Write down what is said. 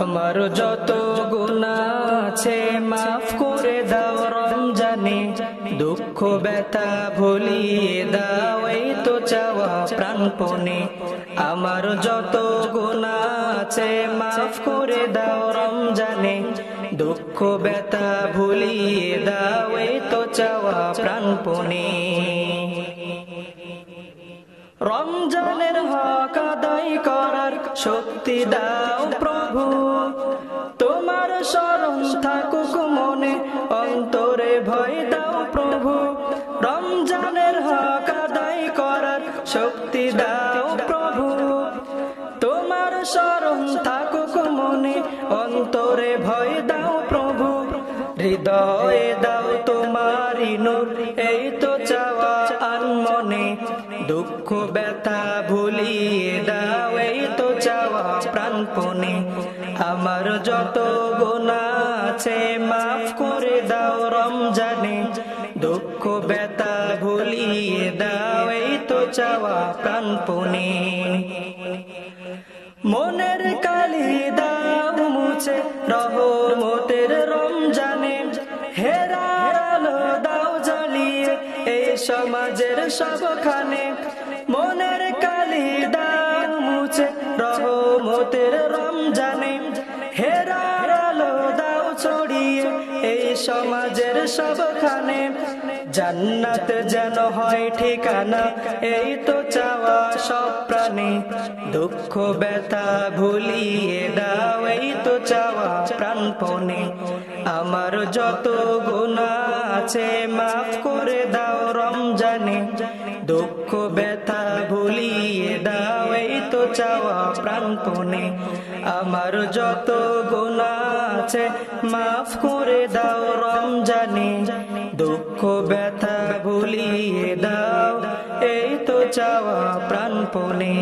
আমার যত গুনাহ আছে মাফ করে দাও রমজানে, দুঃখ ব্যথা ভুলিয়ে দাও এই তো চাওয়া প্রাণপণে। আমার যত গুনাহ আছে মাফ করে দাও রমজানে, দুঃখ ব্যথা ভুলিয়ে দাও এই তো চাওয়া প্রাণপণে। রমজানের হক আদায় করার শক্তি দাও প্রভু, তোমার শরণ থাকুক মনে, অন্তরে ভয় দাও প্রভু। রমজানের হক আদায় করার শক্তি দাও প্রভু, তোমার শরণ থাকুক মনে, অন্তরে ভয় দাও প্রভু। হৃদয়ে দাও তোমারি নূর এই তো চাওয়া আনমনে, দুঃখ ব্যথা ভুলিয়ে দাও এই তো চাওয়া প্রাণপণে। আমার যত গুনাহ আছে মাফ করে দাও রমজানে, দুঃখ ব্যথা ভুলিয়ে দাও এই তো চাওয়া প্রাণপণে। মনের কালি দাও মুছে রহমতের রমজানে, হেরার আলো দাও জ্বালিয়ে এই সমাজের সবখানে। মনের কালি দাও মুছে রহমতের রমজানে, হেরার আলো দাও ছড়িয়ে এই সমাজের সবখানে। জান্নাত যেন হয় ঠিকানা এই তো চাওয়া সব প্রাণে, দুঃখ ব্যথা ভুলিয়ে দাও এই তো চাওয়া প্রাণপণে। আমার যত গুনাহ আছে মাফ করে দাও রমজানে, দুঃখ ব্যথা ভুলিয়ে দাও এই তো চাওয়া প্রাণপণে। আমার যত গুনাহ আছে মাফ করে দাও রমজানে, দুঃখ ব্যথা ভুলিয়ে দাও এই তো চাওয়া প্রাণপণে।